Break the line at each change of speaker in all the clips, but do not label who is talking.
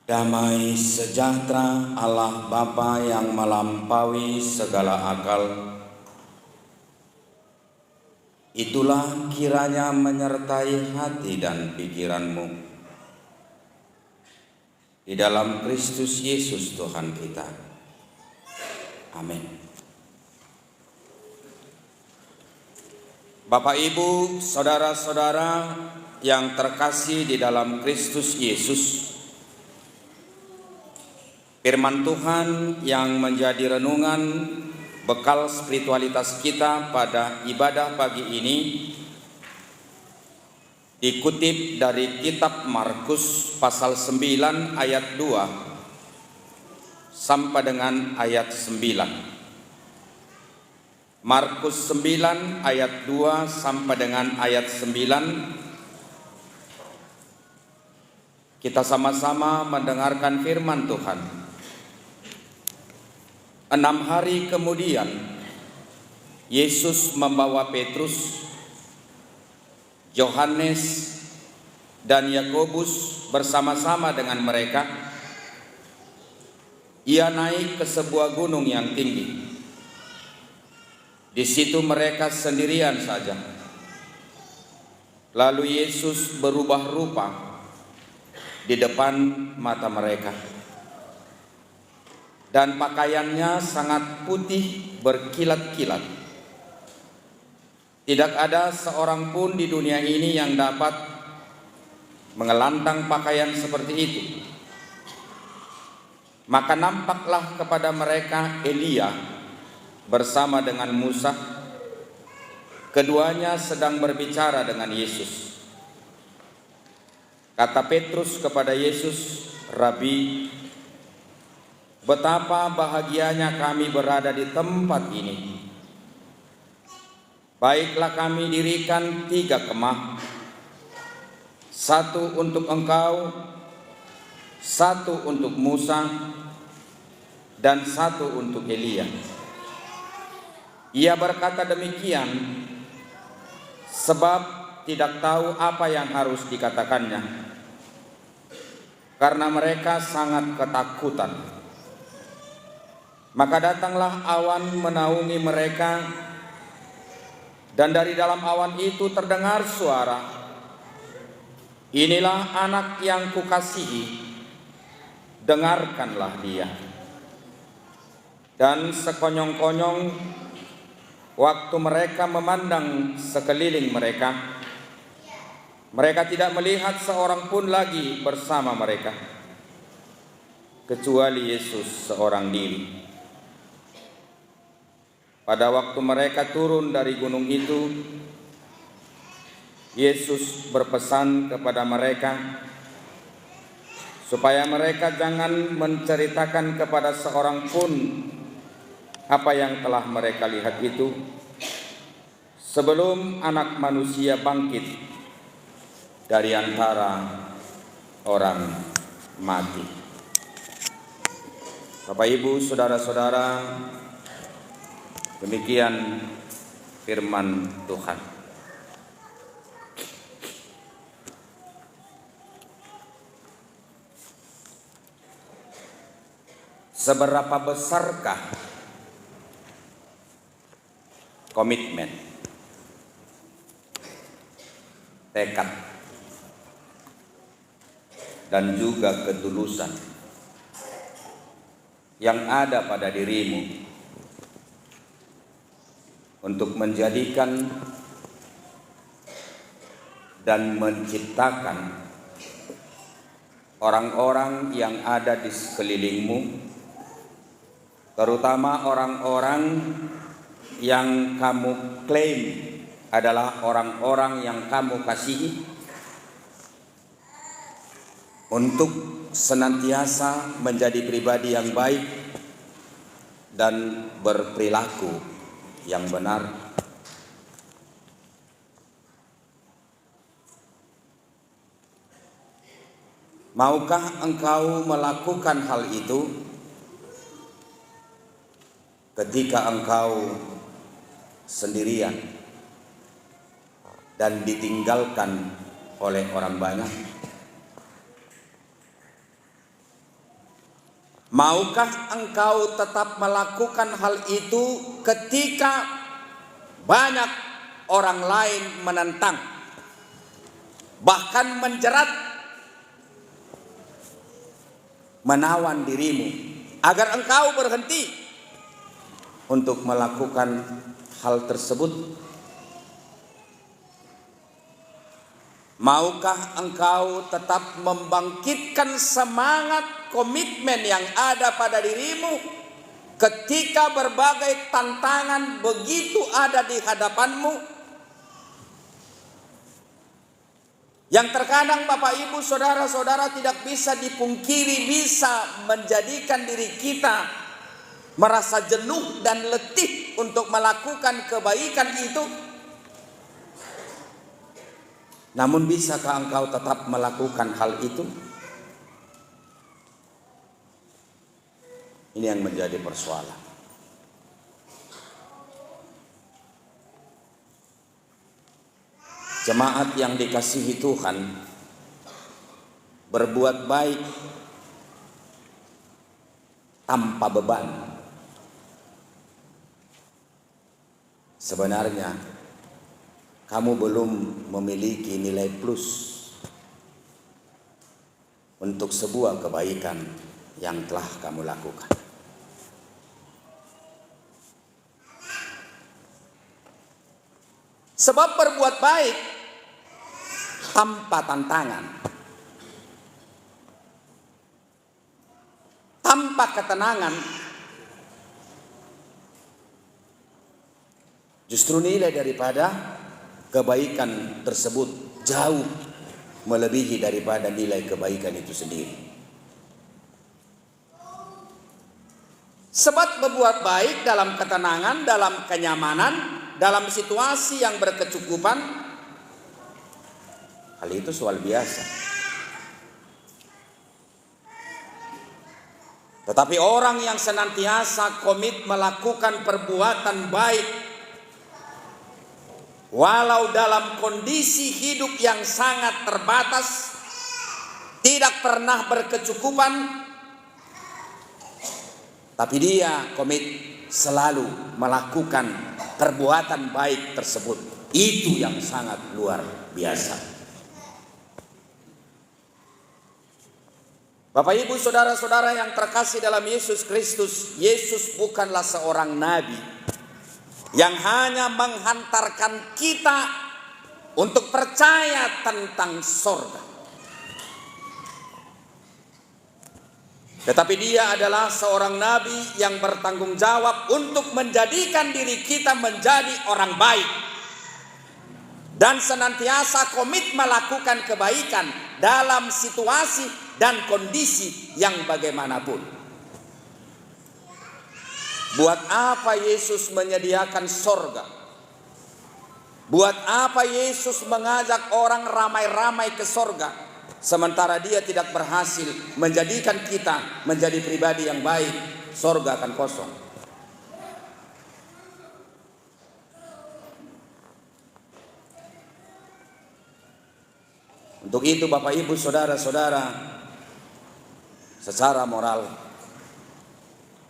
Damai sejahtera Allah Bapa yang melampaui segala akal, itulah kiranya menyertai hati dan pikiranmu di dalam Kristus Yesus Tuhan kita. Amin. Bapak, Ibu, saudara-saudara yang terkasih di dalam Kristus Yesus, firman Tuhan yang menjadi renungan bekal spiritualitas kita pada ibadah pagi ini dikutip dari kitab Markus pasal 9 ayat 2 sampai dengan ayat 9. Markus 9 ayat 2 sampai dengan ayat 9. Kita sama-sama mendengarkan firman Tuhan. 6 hari kemudian, Yesus membawa Petrus, Yohanes, dan Yakobus bersama-sama dengan mereka. Ia naik ke sebuah gunung yang tinggi. Di situ mereka sendirian saja. Lalu Yesus berubah rupa di depan mata mereka. Dan pakaiannya sangat putih berkilat-kilat. Tidak ada seorang pun di dunia ini yang dapat mengelantang pakaian seperti itu. Maka nampaklah kepada mereka Elia bersama dengan Musa. Keduanya sedang berbicara dengan Yesus. Kata Petrus kepada Yesus, "Rabi, betapa bahagianya kami berada di tempat ini. Baiklah kami dirikan 3 kemah, 1 untuk engkau, 1 untuk Musa, dan 1 untuk Elia." Ia berkata demikian sebab tidak tahu apa yang harus dikatakannya, karena mereka sangat ketakutan. Maka datanglah awan menaungi mereka, dan dari dalam awan itu terdengar suara, "Inilah anak yang kukasihi, dengarkanlah dia." Dan sekonyong-konyong waktu mereka memandang sekeliling mereka, mereka tidak melihat seorang pun lagi bersama mereka, kecuali Yesus seorang diri. Pada waktu mereka turun dari gunung itu, Yesus berpesan kepada mereka supaya mereka jangan menceritakan kepada seorang pun apa yang telah mereka lihat itu, sebelum Anak Manusia bangkit dari antara orang mati. Bapak, Ibu, saudara-saudara, demikian firman Tuhan. Seberapa besarkah komitmen, tekad, dan juga ketulusan yang ada pada dirimu untuk menjadikan dan menciptakan orang-orang yang ada di sekelilingmu, terutama orang-orang yang kamu klaim adalah orang-orang yang kamu kasihi, untuk senantiasa menjadi pribadi yang baik dan berperilaku yang benar. Maukah engkau melakukan hal itu ketika engkau sendirian dan ditinggalkan oleh orang banyak? Maukah engkau tetap melakukan hal itu ketika banyak orang lain menentang, bahkan menjerat, menawan dirimu agar engkau berhenti untuk melakukan hal tersebut? Maukah engkau tetap membangkitkan semangat komitmen yang ada pada dirimu ketika berbagai tantangan begitu ada di hadapanmu? Yang terkadang Bapak Ibu Saudara-saudara tidak bisa dipungkiri bisa menjadikan diri kita merasa jenuh dan letih untuk melakukan kebaikan itu. Namun bisakah engkau tetap melakukan hal itu? Ini yang menjadi persoalan. Jemaat yang dikasihi Tuhan, berbuat baik tanpa beban sebenarnya kamu belum memiliki nilai plus untuk sebuah kebaikan yang telah kamu lakukan. Sebab berbuat baik tanpa tantangan, tanpa ketenangan, justru nilai daripada kebaikan tersebut jauh melebihi daripada nilai kebaikan itu sendiri. Sebab berbuat baik dalam ketenangan, dalam kenyamanan, dalam situasi yang berkecukupan, hal itu soal biasa. Tetapi orang yang senantiasa komit melakukan perbuatan baik, walau dalam kondisi hidup yang sangat terbatas, tidak pernah berkecukupan, tapi dia komit selalu melakukan perbuatan baik tersebut. Itu yang sangat luar biasa. Bapak Ibu Saudara-saudara yang terkasih dalam Yesus Kristus, Yesus bukanlah seorang nabi yang hanya menghantarkan kita untuk percaya tentang sorga. Tetapi dia adalah seorang nabi yang bertanggung jawab untuk menjadikan diri kita menjadi orang baik dan senantiasa komit melakukan kebaikan dalam situasi dan kondisi yang bagaimanapun. Buat apa Yesus menyediakan sorga? Buat apa Yesus mengajak orang ramai-ramai ke sorga, sementara dia tidak berhasil menjadikan kita menjadi pribadi yang baik? Sorga akan kosong. Untuk itu Bapak Ibu Saudara-saudara, secara moral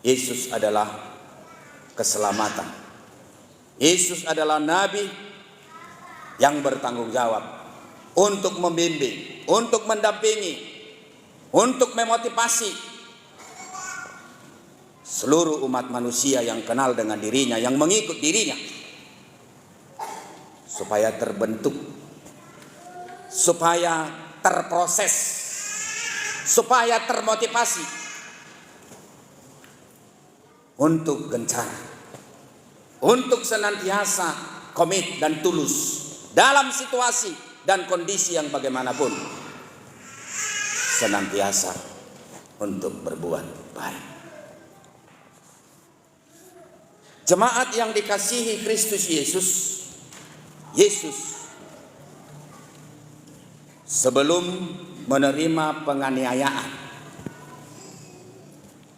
Yesus adalah keselamatan. Yesus adalah nabi yang bertanggung jawab untuk membimbing, untuk mendampingi, untuk memotivasi seluruh umat manusia yang kenal dengan dirinya, yang mengikut dirinya, supaya terbentuk, supaya terproses, supaya termotivasi untuk gencar, untuk senantiasa komit dan tulus dalam situasi dan kondisi yang bagaimanapun, senantiasa untuk berbuat baik. Jemaat yang dikasihi Kristus Yesus, Yesus sebelum menerima penganiayaan,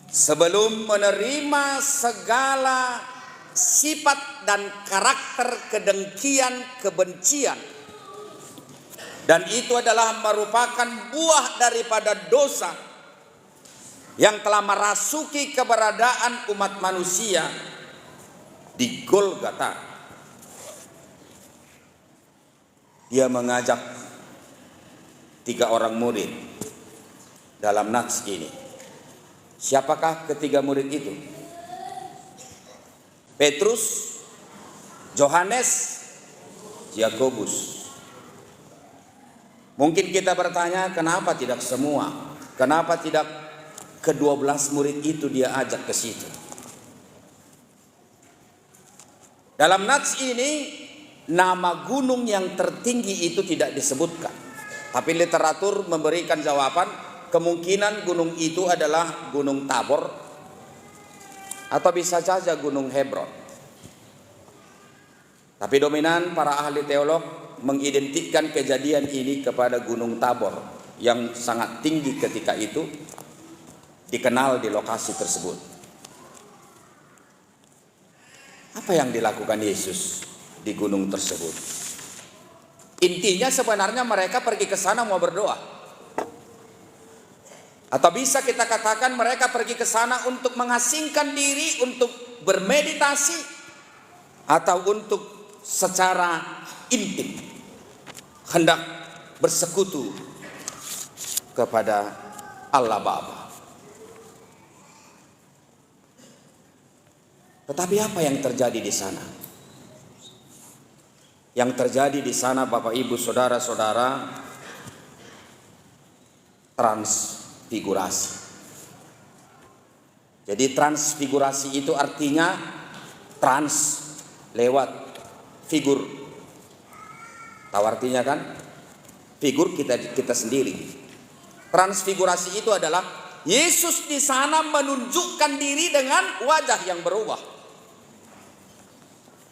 sebelum menerima segala sifat dan karakter kedengkian, kebencian, dan itu adalah merupakan buah daripada dosa, yang telah merasuki keberadaan umat manusia di Golgota. Dia mengajak 3 orang murid dalam nats ini. Siapakah ketiga murid itu? Petrus, Yohanes, Yakobus. Mungkin kita bertanya, kenapa tidak semua? Kenapa tidak ke-12 murid itu dia ajak ke situ? Dalam nats ini nama gunung yang tertinggi itu tidak disebutkan. Tapi literatur memberikan jawaban, kemungkinan gunung itu adalah Gunung Tabor atau bisa saja Gunung Hebron. Tapi dominan para ahli teolog mengidentikan kejadian ini kepada Gunung Tabor yang sangat tinggi ketika itu, dikenal di lokasi tersebut. Apa yang dilakukan Yesus di gunung tersebut? Intinya sebenarnya mereka pergi ke sana mau berdoa. Atau bisa kita katakan mereka pergi ke sana untuk mengasingkan diri, untuk bermeditasi, atau untuk secara intim hendak bersekutu kepada Allah Bapa. Tetapi apa yang terjadi di sana? Yang terjadi di sana, Bapak Ibu Saudara-saudara, transfigurasi. Jadi transfigurasi itu artinya trans lewat figur. Tahu artinya kan? Figur kita sendiri. Transfigurasi itu adalah Yesus di sana menunjukkan diri dengan wajah yang berubah.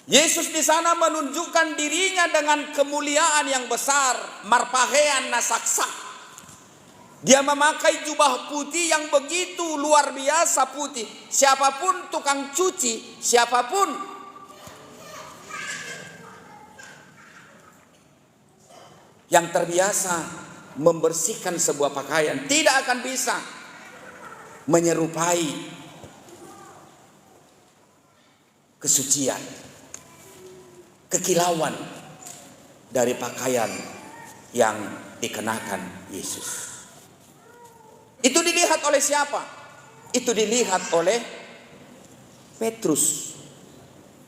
Yesus di sana menunjukkan dirinya dengan kemuliaan yang besar, marpahean nasaksa. Dia memakai jubah putih yang begitu luar biasa putih. Siapapun tukang cuci, siapapun yang terbiasa membersihkan sebuah pakaian tidak akan bisa menyerupai kesucian, kekilauan dari pakaian yang dikenakan Yesus. Itu dilihat oleh siapa? Itu dilihat oleh Petrus,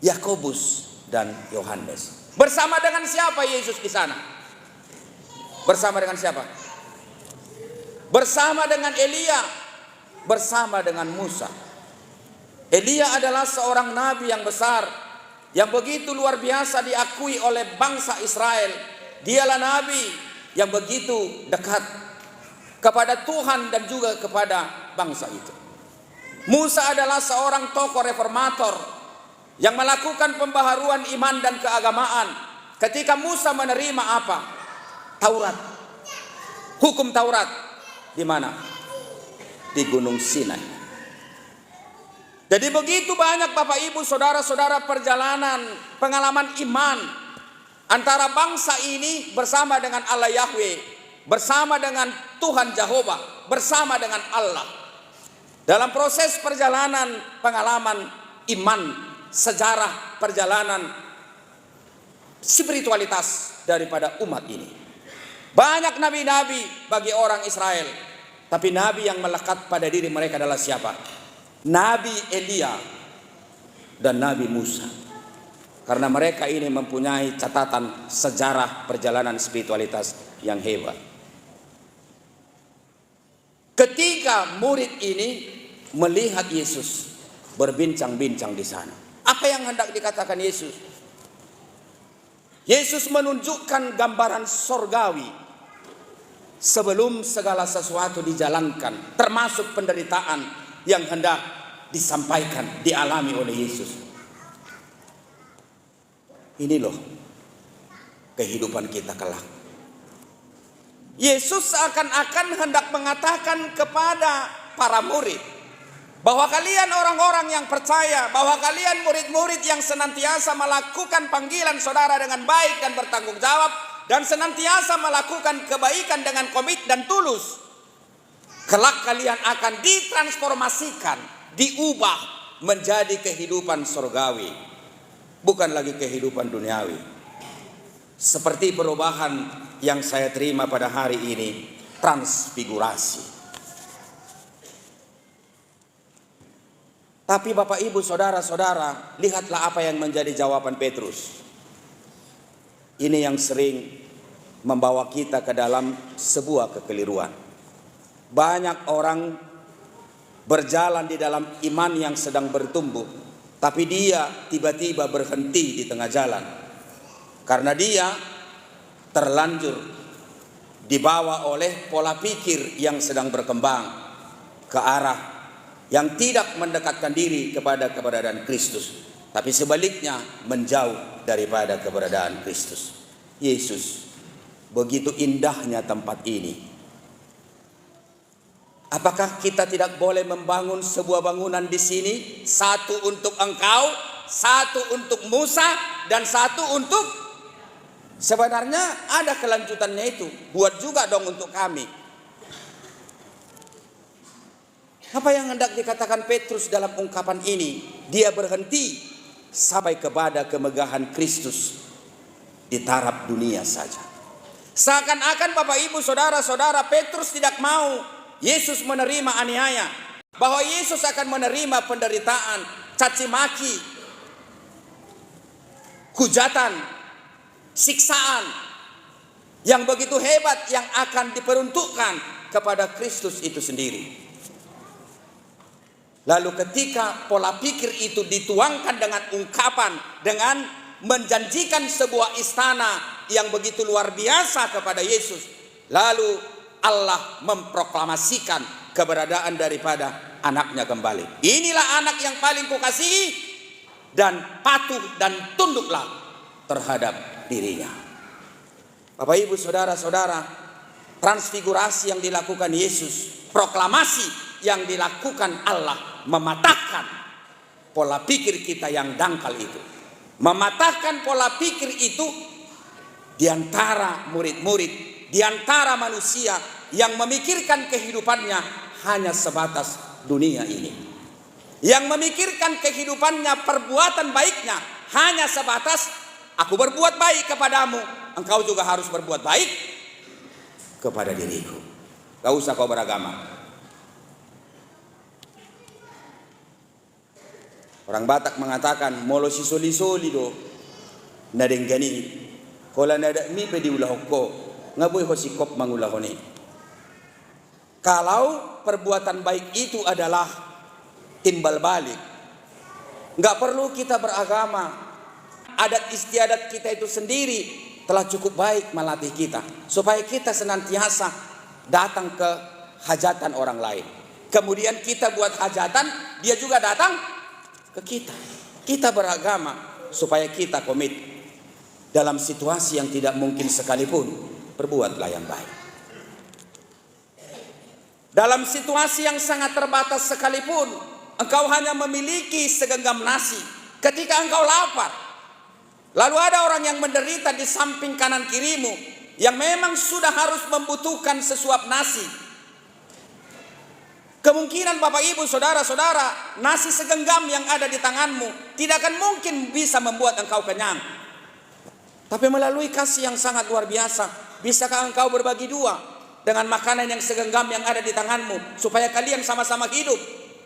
Yakobus, dan Yohanes. Bersama dengan siapa Yesus di sana? Bersama dengan siapa? Bersama dengan Elia, bersama dengan Musa. Elia adalah seorang nabi yang besar, yang begitu luar biasa diakui oleh bangsa Israel. Dialah nabi yang begitu dekat kepada Tuhan dan juga kepada bangsa itu. Musa adalah seorang tokoh reformator yang melakukan pembaharuan iman dan keagamaan. Ketika Musa menerima apa? Taurat. Hukum Taurat di mana? Di Gunung Sinai. Jadi begitu banyak Bapak Ibu Saudara-saudara perjalanan pengalaman iman antara bangsa ini bersama dengan Allah Yahweh, bersama dengan Tuhan Jehovah, bersama dengan Allah. Dalam proses perjalanan pengalaman iman, sejarah perjalanan spiritualitas daripada umat ini. Banyak nabi-nabi bagi orang Israel, tapi nabi yang melekat pada diri mereka adalah siapa? Nabi Elia dan Nabi Musa. Karena mereka ini mempunyai catatan sejarah perjalanan spiritualitas yang hebat. Ketika murid ini melihat Yesus berbincang-bincang di sana, apa yang hendak dikatakan Yesus? Yesus menunjukkan gambaran sorgawi sebelum segala sesuatu dijalankan, termasuk penderitaan yang hendak disampaikan, dialami oleh Yesus. Ini loh kehidupan kita kelak. Yesus seakan-akan hendak mengatakan kepada para murid bahwa kalian orang-orang yang percaya, bahwa kalian murid-murid yang senantiasa melakukan panggilan saudara dengan baik dan bertanggung jawab, dan senantiasa melakukan kebaikan dengan komit dan tulus. Kelak kalian akan ditransformasikan, diubah menjadi kehidupan surgawi, bukan lagi kehidupan duniawi. Seperti perubahan yang saya terima pada hari ini, transfigurasi. Tapi Bapak Ibu saudara-saudara, lihatlah apa yang menjadi jawaban Petrus. Ini yang sering membawa kita ke dalam sebuah kekeliruan. Banyak orang berjalan di dalam iman yang sedang bertumbuh, tapi dia tiba-tiba berhenti di tengah jalan. Karena dia terlanjur dibawa oleh pola pikir yang sedang berkembang ke arah yang tidak mendekatkan diri kepada keberadaan Kristus, tapi sebaliknya menjauh daripada keberadaan Kristus. Yesus, begitu indahnya tempat ini. Apakah kita tidak boleh membangun sebuah bangunan di sini? Satu untuk engkau, satu untuk Musa, dan satu untuk... Sebenarnya ada kelanjutannya itu. Buat juga dong untuk kami. Apa yang hendak dikatakan Petrus dalam ungkapan ini? Dia berhenti sampai kepada kemegahan Kristus di taraf dunia saja. Seakan-akan Bapak Ibu saudara-saudara, Petrus tidak mau Yesus menerima aniaya, bahwa Yesus akan menerima penderitaan, caci maki, hujatan, siksaan yang begitu hebat yang akan diperuntukkan kepada Kristus itu sendiri. Lalu ketika pola pikir itu dituangkan dengan ungkapan, dengan menjanjikan sebuah istana yang begitu luar biasa kepada Yesus, lalu Allah memproklamasikan keberadaan daripada anaknya kembali. Inilah anak yang paling kukasihi, dan patuh dan tunduklah terhadap dirinya. Bapak Ibu saudara-saudara, transfigurasi yang dilakukan Yesus, proklamasi yang dilakukan Allah, mematahkan pola pikir kita yang dangkal itu. Mematahkan pola pikir itu di antara murid-murid, di antara manusia yang memikirkan kehidupannya hanya sebatas dunia ini. Yang memikirkan kehidupannya, perbuatan baiknya hanya sebatas aku berbuat baik kepadamu, engkau juga harus berbuat baik kepada diriku. Gak usah kau beragama. Orang Batak mengatakan molo si soli-soli do nadeng gani kola nada mi pedi ulah hokko ngabui hosikop mangulah honi. Kalau perbuatan baik itu adalah timbal balik, nggak perlu kita beragama. Adat istiadat kita itu sendiri telah cukup baik melatih kita supaya kita senantiasa datang ke hajatan orang lain. Kemudian kita buat hajatan, dia juga datang ke kita. Kita beragama supaya kita komit dalam situasi yang tidak mungkin sekalipun, berbuatlah yang baik. Dalam situasi yang sangat terbatas sekalipun, engkau hanya memiliki segenggam nasi. Ketika engkau lapar, lalu ada orang yang menderita di samping kanan kirimu, yang memang sudah harus membutuhkan sesuap nasi. Kemungkinan Bapak Ibu saudara-saudara, nasi segenggam yang ada di tanganmu tidak akan mungkin bisa membuat engkau kenyang. Tapi melalui kasih yang sangat luar biasa, bisakah engkau berbagi dua dengan makanan yang segenggam yang ada di tanganmu, supaya kalian sama-sama hidup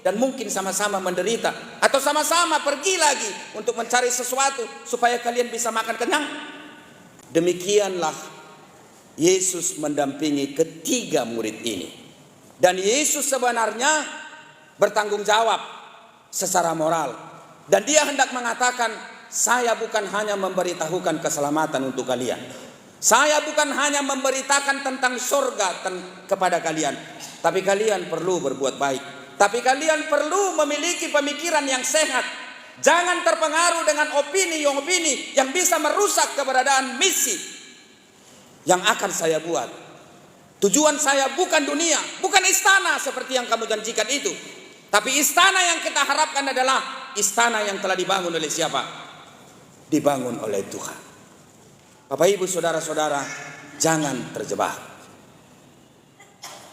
dan mungkin sama-sama menderita, atau sama-sama pergi lagi untuk mencari sesuatu supaya kalian bisa makan kenyang. Demikianlah Yesus mendampingi ketiga murid ini. Dan Yesus sebenarnya bertanggung jawab secara moral. Dan dia hendak mengatakan, saya bukan hanya memberitahukan keselamatan untuk kalian. Saya bukan hanya memberitakan tentang surga kepada kalian. Tapi kalian perlu berbuat baik. Tapi kalian perlu memiliki pemikiran yang sehat. Jangan terpengaruh dengan opini yang bisa merusak keberadaan misi yang akan saya buat. Tujuan saya bukan dunia, bukan istana seperti yang kamu janjikan itu. Tapi istana yang kita harapkan adalah istana yang telah dibangun oleh siapa? Dibangun oleh Tuhan. Bapak Ibu saudara-saudara, jangan terjebak.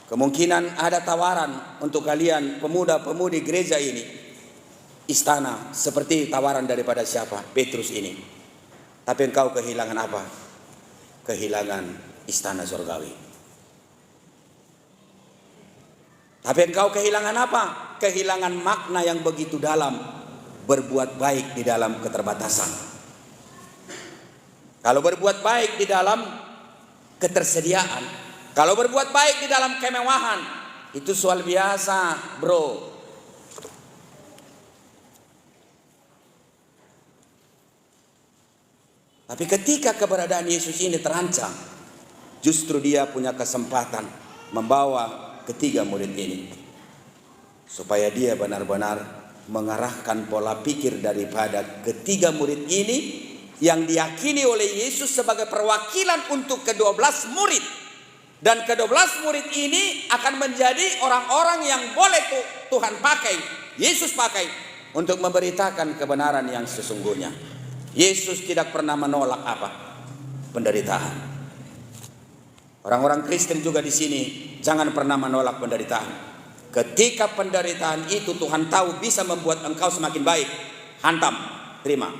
Kemungkinan ada tawaran untuk kalian pemuda-pemudi gereja ini, istana, seperti tawaran daripada siapa? Petrus ini. Tapi engkau kehilangan apa? Kehilangan istana surgawi. Tapi engkau kehilangan apa? Kehilangan makna yang begitu dalam, berbuat baik di dalam keterbatasan. Kalau berbuat baik di dalam ketersediaan, kalau berbuat baik di dalam kemewahan, itu soal biasa, bro. Tapi ketika keberadaan Yesus ini terancam, justru dia punya kesempatan membawa ketiga murid ini, supaya dia benar-benar mengarahkan pola pikir daripada ketiga murid ini yang diyakini oleh Yesus sebagai perwakilan untuk ke-12 murid. Dan ke-12 murid ini akan menjadi orang-orang yang boleh Tuhan pakai, Yesus pakai untuk memberitakan kebenaran yang sesungguhnya. Yesus tidak pernah menolak apa? Penderitaan. Orang-orang Kristen juga di sini jangan pernah menolak penderitaan. Ketika penderitaan itu Tuhan tahu bisa membuat engkau semakin baik, hantam, terima.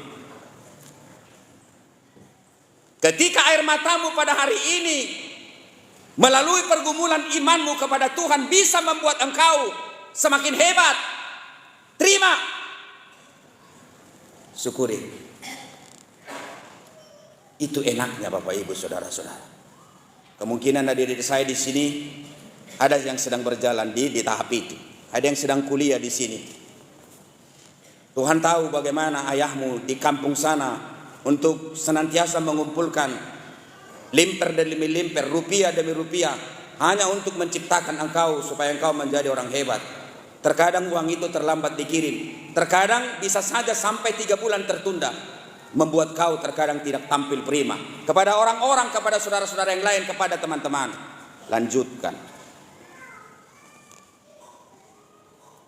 Ketika air matamu pada hari ini melalui pergumulan imanmu kepada Tuhan bisa membuat engkau semakin hebat, terima, syukuri. Itu enaknya Bapak Ibu Saudara-saudara. Kemungkinan adik-adik saya di sini ada yang sedang berjalan di tahap itu, ada yang sedang kuliah di sini. Tuhan tahu bagaimana ayahmu di kampung sana untuk senantiasa mengumpulkan limper demi limper, rupiah demi rupiah, hanya untuk menciptakan engkau supaya engkau menjadi orang hebat. Terkadang uang itu terlambat dikirim, terkadang bisa saja sampai 3 bulan tertunda, membuat kau terkadang tidak tampil prima kepada orang-orang, kepada saudara-saudara yang lain, kepada teman-teman. Lanjutkan.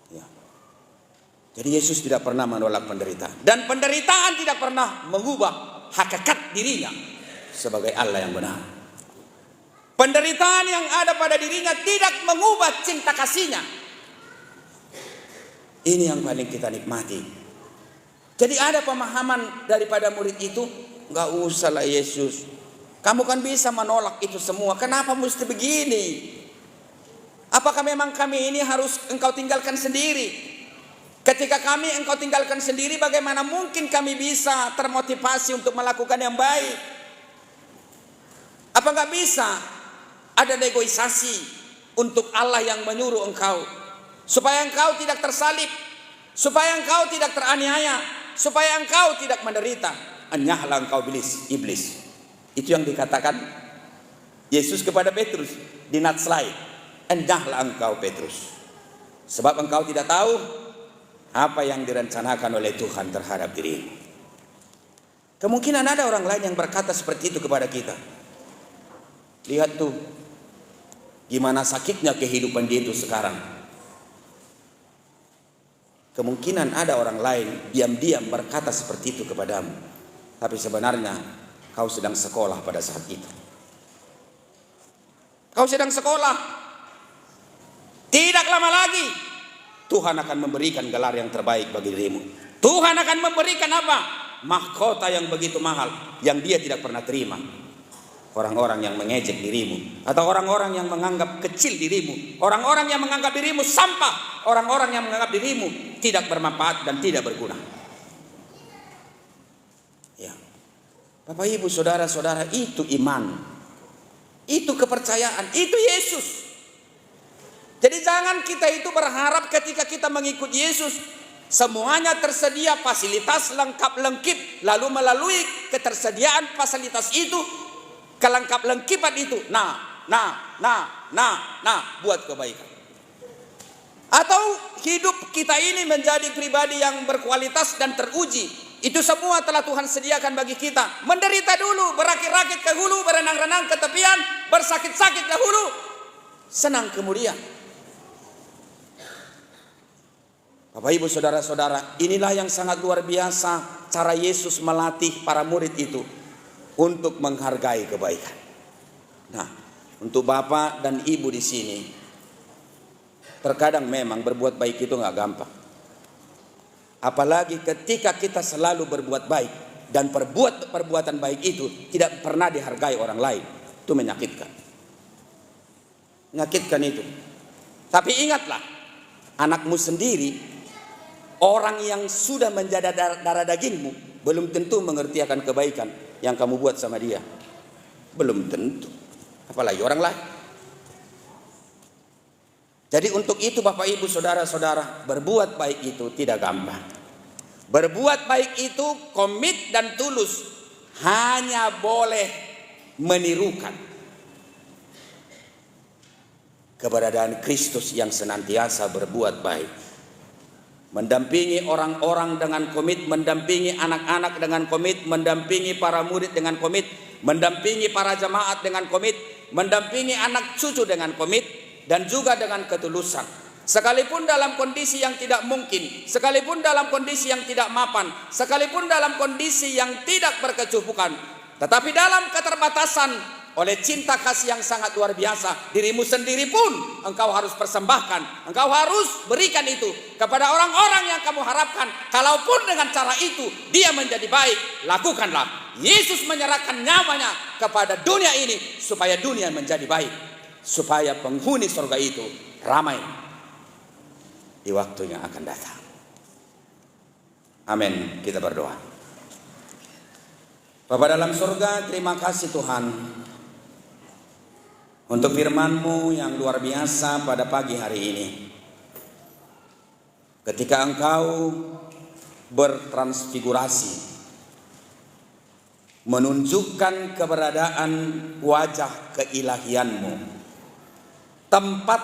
Ya. Jadi Yesus tidak pernah menolak penderitaan, dan penderitaan tidak pernah mengubah hakikat dirinya sebagai Allah yang benar. Penderitaan yang ada pada dirinya tidak mengubah cinta kasihnya. Ini yang paling kita nikmati. Jadi ada pemahaman daripada murid itu, nggak usahlah Yesus, kamu kan bisa menolak itu semua, kenapa mesti begini? Apakah memang kami ini harus engkau tinggalkan sendiri? Ketika kami engkau tinggalkan sendiri, bagaimana mungkin kami bisa termotivasi untuk melakukan yang baik? Apa nggak bisa ada negosiasi untuk Allah yang menyuruh engkau, supaya engkau tidak tersalib, supaya engkau tidak teraniaya, supaya engkau tidak menderita? Enyahlah engkau iblis. Itu yang dikatakan Yesus kepada Petrus di Natsai. Enyahlah engkau Petrus, sebab engkau tidak tahu apa yang direncanakan oleh Tuhan terhadap dirimu. Kemungkinan ada orang lain yang berkata seperti itu kepada kita. Lihat tuh, gimana sakitnya kehidupan dia itu sekarang. Kemungkinan ada orang lain diam-diam berkata seperti itu kepadamu, tapi sebenarnya kau sedang sekolah pada saat itu. Kau sedang sekolah. Tidak lama lagi Tuhan akan memberikan gelar yang terbaik bagi dirimu. Tuhan akan memberikan apa? Mahkota yang begitu mahal yang dia tidak pernah terima. Orang-orang yang mengejek dirimu, atau orang-orang yang menganggap kecil dirimu, orang-orang yang menganggap dirimu sampah, orang-orang yang menganggap dirimu tidak bermanfaat dan tidak berguna. Ya, Bapak Ibu Saudara-saudara, itu iman, itu kepercayaan, itu Yesus. Jadi jangan kita itu berharap ketika kita mengikut Yesus semuanya tersedia, fasilitas lengkap-lengkip, lalu melalui ketersediaan fasilitas itu, kelengkap-lengkipan itu, buat kebaikan. Atau hidup kita ini menjadi pribadi yang berkualitas dan teruji. Itu semua telah Tuhan sediakan bagi kita. Menderita dulu, berakit-rakit ke hulu, berenang-renang ke tepian, bersakit-sakit dahulu, senang kemudian. Bapak Ibu Saudara-saudara, inilah yang sangat luar biasa cara Yesus melatih para murid itu untuk menghargai kebaikan. Nah, untuk Bapak dan Ibu di sini, Terkadang memang berbuat baik itu nggak gampang. Apalagi ketika kita selalu berbuat baik dan perbuatan baik itu tidak pernah dihargai orang lain. Itu menyakitkan. Menyakitkan itu. Tapi ingatlah, anakmu sendiri, orang yang sudah menjadi darah dagingmu, belum tentu mengerti akan kebaikan yang kamu buat sama dia. Belum tentu. Apalagi orang lain. Jadi untuk itu Bapak Ibu Saudara-saudara, berbuat baik itu tidak gampang. Berbuat baik itu komit dan tulus, hanya boleh menirukan keberadaan Kristus yang senantiasa berbuat baik. Mendampingi orang-orang dengan komit, mendampingi anak-anak dengan komit, mendampingi para murid dengan komit, mendampingi para jemaat dengan komit, mendampingi anak cucu dengan komit, dan juga dengan ketulusan. Sekalipun dalam kondisi yang tidak mungkin, sekalipun dalam kondisi yang tidak mapan, sekalipun dalam kondisi yang tidak berkecukupan, tetapi dalam keterbatasan, oleh cinta kasih yang sangat luar biasa, dirimu sendiri pun engkau harus persembahkan. Engkau harus berikan itu kepada orang-orang yang kamu harapkan. Kalaupun dengan cara itu dia menjadi baik, lakukanlah. Yesus menyerahkan nyawanya kepada dunia ini supaya dunia menjadi baik, supaya penghuni surga itu ramai di waktu yang akan datang. Amin. Kita berdoa. Bapa dalam surga, terima kasih Tuhan untuk firman-Mu yang luar biasa pada pagi hari ini. Ketika Engkau bertransfigurasi, menunjukkan keberadaan wajah keilahian-Mu, tempat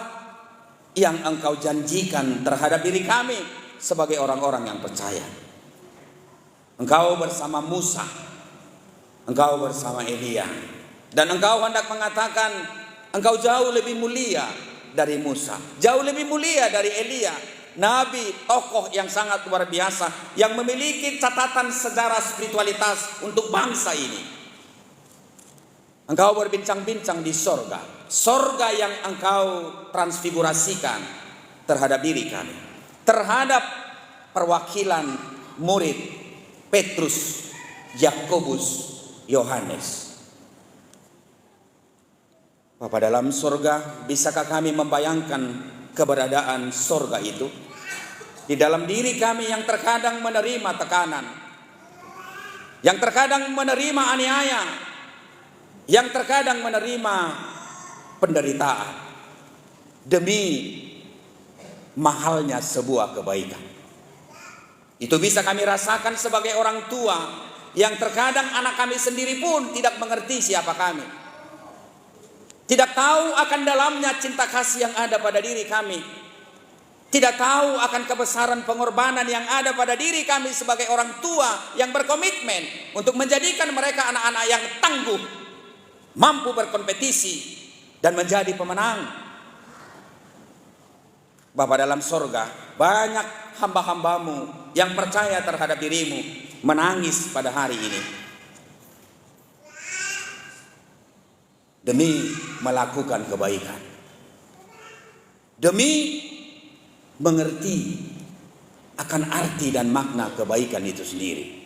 yang Engkau janjikan terhadap diri kami sebagai orang-orang yang percaya. Engkau bersama Musa, Engkau bersama Elia, dan Engkau hendak mengatakan Engkau jauh lebih mulia dari Musa, jauh lebih mulia dari Elia, nabi, tokoh yang sangat luar biasa, yang memiliki catatan sejarah spiritualitas untuk bangsa ini. Engkau berbincang-bincang di sorga, sorga yang Engkau transfigurasikan terhadap diri kami, terhadap perwakilan murid Petrus, Yakobus, Yohanes. Bapa dalam surga, bisakah kami membayangkan keberadaan surga itu di dalam diri kami yang terkadang menerima tekanan, yang terkadang menerima aniaya, yang terkadang menerima penderitaan demi mahalnya sebuah kebaikan. Itu bisa kami rasakan sebagai orang tua yang terkadang anak kami sendiri pun tidak mengerti siapa kami, tidak tahu akan dalamnya cinta kasih yang ada pada diri kami, tidak tahu akan kebesaran pengorbanan yang ada pada diri kami sebagai orang tua yang berkomitmen untuk menjadikan mereka anak-anak yang tangguh, mampu berkompetisi dan menjadi pemenang. Bapa dalam sorga, banyak hamba-hambamu yang percaya terhadap dirimu menangis pada hari ini demi melakukan kebaikan, demi mengerti akan arti dan makna kebaikan itu sendiri.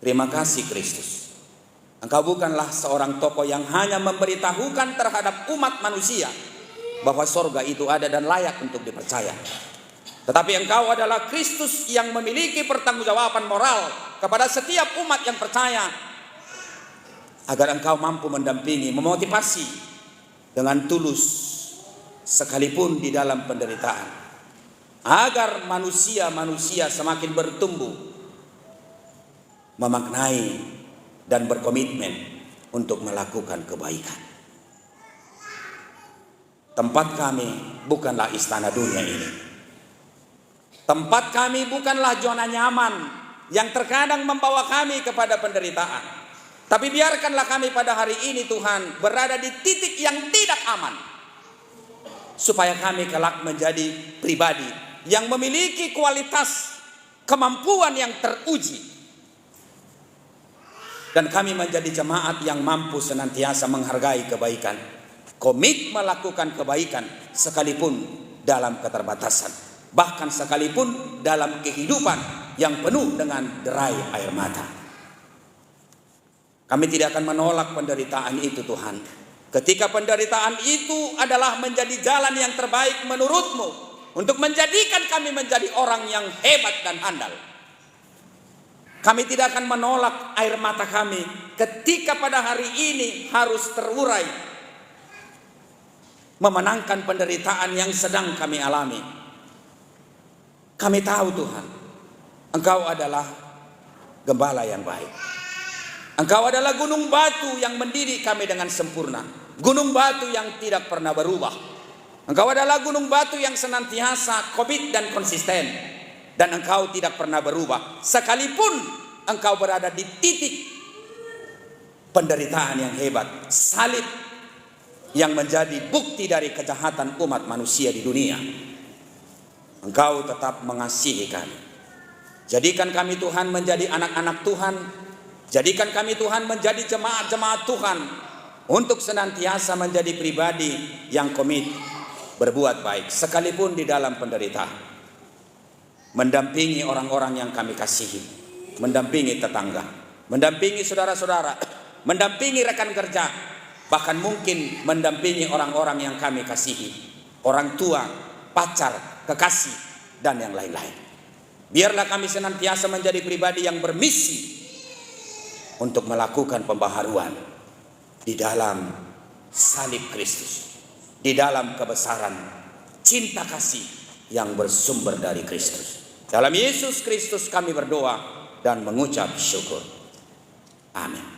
Terima kasih Kristus. Engkau bukanlah seorang tokoh yang hanya memberitahukan terhadap umat manusia bahwa sorga itu ada dan layak untuk dipercaya, tetapi Engkau adalah Kristus yang memiliki pertanggungjawaban moral kepada setiap umat yang percaya, agar Engkau mampu mendampingi, memotivasi dengan tulus sekalipun di dalam penderitaan, agar manusia-manusia semakin bertumbuh, memaknai dan berkomitmen untuk melakukan kebaikan. Tempat kami bukanlah istana dunia ini. Tempat kami bukanlah zona nyaman yang terkadang membawa kami kepada penderitaan. Tapi biarkanlah kami pada hari ini Tuhan berada di titik yang tidak aman, supaya kami kelak menjadi pribadi yang memiliki kualitas kemampuan yang teruji, dan kami menjadi jemaat yang mampu senantiasa menghargai kebaikan, komit melakukan kebaikan sekalipun dalam keterbatasan, bahkan sekalipun dalam kehidupan yang penuh dengan derai air mata. Kami tidak akan menolak penderitaan itu, Tuhan. Ketika penderitaan itu adalah menjadi jalan yang terbaik menurut-Mu untuk menjadikan kami menjadi orang yang hebat dan handal, kami tidak akan menolak air mata kami ketika pada hari ini harus terurai memenangkan penderitaan yang sedang kami alami. Kami tahu, Tuhan, Engkau adalah gembala yang baik. Engkau adalah gunung batu yang mendidik kami dengan sempurna, gunung batu yang tidak pernah berubah. Engkau adalah gunung batu yang senantiasa kokoh dan konsisten, dan Engkau tidak pernah berubah sekalipun Engkau berada di titik penderitaan yang hebat, salib yang menjadi bukti dari kejahatan umat manusia di dunia. Engkau tetap mengasihi kami. Jadikan kami, Tuhan, menjadi anak-anak Tuhan. Jadikan kami, Tuhan, menjadi jemaat-jemaat Tuhan untuk senantiasa menjadi pribadi yang komit berbuat baik sekalipun di dalam penderitaan. Mendampingi orang-orang yang kami kasihi, mendampingi tetangga, mendampingi saudara-saudara, mendampingi rekan kerja, bahkan mungkin mendampingi orang-orang yang kami kasihi, orang tua, pacar, kekasih, dan yang lain-lain. Biarlah kami senantiasa menjadi pribadi yang bermisi untuk melakukan pembaharuan di dalam salib Kristus, di dalam kebesaran cinta kasih yang bersumber dari Kristus. Dalam Yesus Kristus kami berdoa dan mengucap syukur. Amin.